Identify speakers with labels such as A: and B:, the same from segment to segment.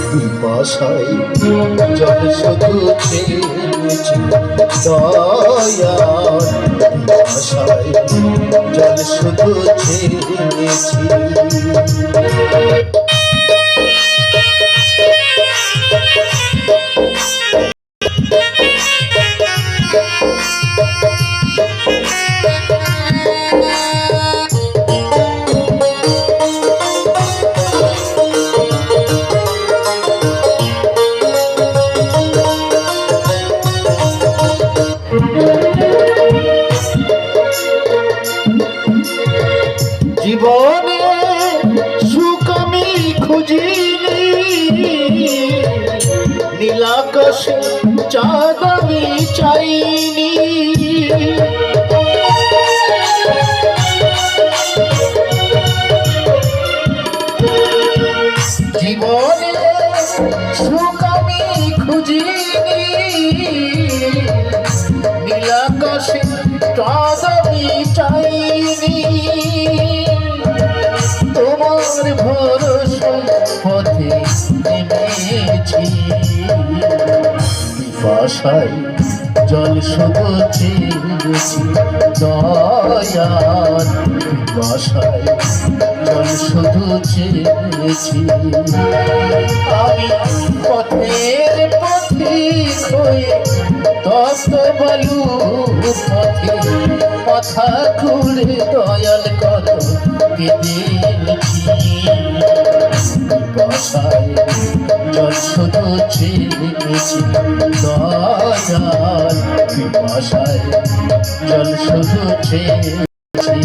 A: পিপাসায় জল শুধু চেয়েছি দয়াল, পিপাসায় জল শুধু চেয়েছি। জীবনে সুখ আমি খুঁজিনি, নীলাকাশে চাঁদ আমি চাইনি। জীবনে সুখ আমি খুঁজিনি, নীলাকাশে চাঁদ আমি চাইনি। তোমার ভরসা পথে নেমেছি, পিপাসায় জল শুধু চেয়েছি দয়াল, পিপাসায় জল শুধু চেয়েছি। আমি পথের পথিক হয়ে তপ্ত বালু পথে মাথা খুঁড়ে দয়াল কত কেঁদেছি। পিপাসায় জল শুধু চেয়েছি দয়াল, পিপাসায় জল শুধু চেয়েছি।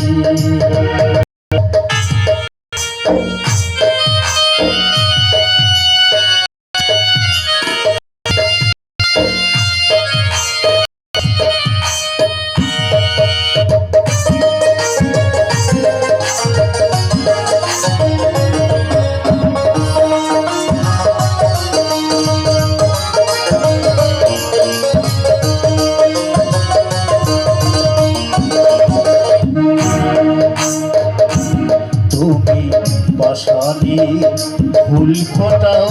A: পাশানি ফুল ফোটাও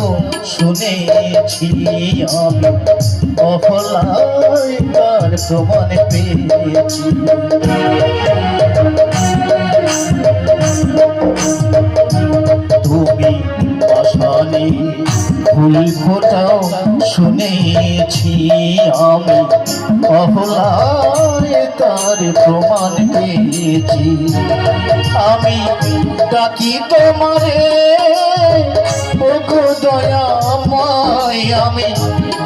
A: শুনেছি আমি, অফলায় তার প্রমাণ পেয়েছি। তুমি পাশানি ফুল ফোটাও শুনেছি আমি, অফলায় তার প্রমাণ পেয়েছি। আমি ডাকি তোমারে ওগো দয়াময়, আমি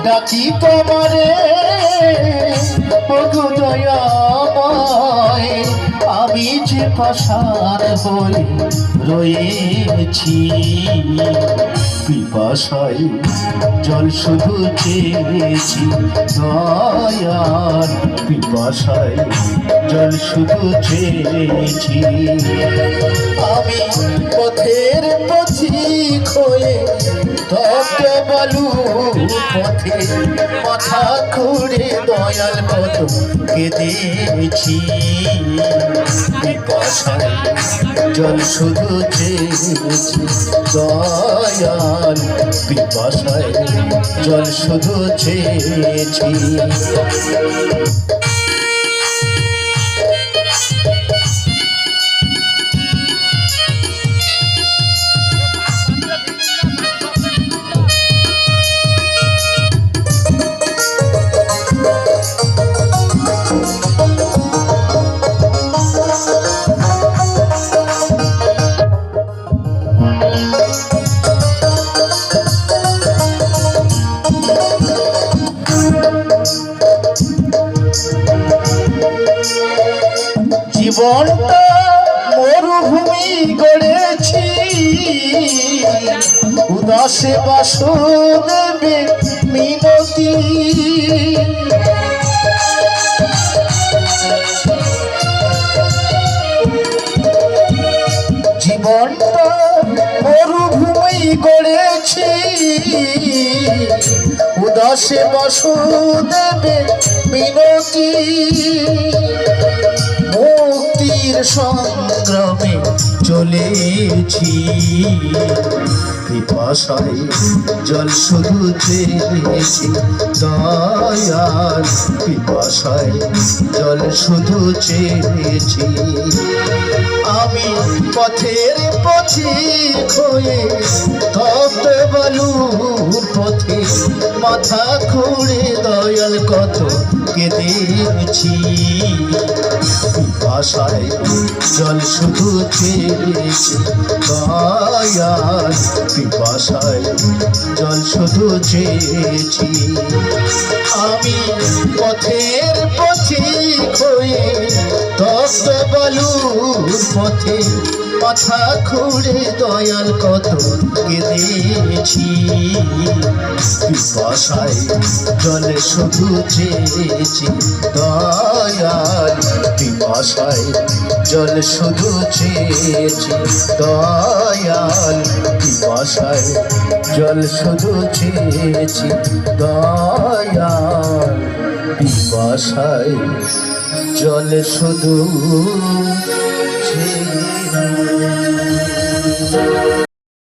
A: ডাকি তোমারে ওগো দয়াময়। আমি যে পাষাণ হয়ে রয়েছি, পিপাসায় জল শুধু চেয়েছি দয়াল, পিপাসায় জল শুধু চেয়েছি। আমি পথের পথিক হয়ে তপ্ত বালু পথে মাথা খুঁড়ে দয়াল কত কেঁদেছি। পিপাসায় জল শুধু চেয়েছি দয়াল, পিপাসায় জল শুধু চেয়েছি। জীবনটা মরুভূমি গড়েছি, উদাসে বাসুদেবে মিনতি। জীবনটা মরুভূমি গড়েছি, উদাসে বাসুদেবে মিনতি। মুক্তি মুক্তির সংগ্রামে চলেছি। পিপাসায় জল শুধু চেয়েছি দয়াল, পিপাসায় জল শুধু চেয়েছি। আমি পথের পথিক হয়ে তপ্ত বালুর পথে মাথা খুঁড়ে দয়াল কত কেঁদেছি। পিপাসায় জল শুধু চেয়েছি দয়াল, পিপাসায় জল শুধু চেয়েছি। আমি পথের পথিক হয়ে তপ্ত বালুর পথে মাথা খুঁড়ে দয়াল কত কেঁদেছি। পিপাসায় জল শুধু চেয়েছি দয়াল, পিপাসায় জল শুধু চেয়েছি দয়াল, পিপাসায় জল শুধু চেয়েছি দয়াল, পিপাসায় জল শুধু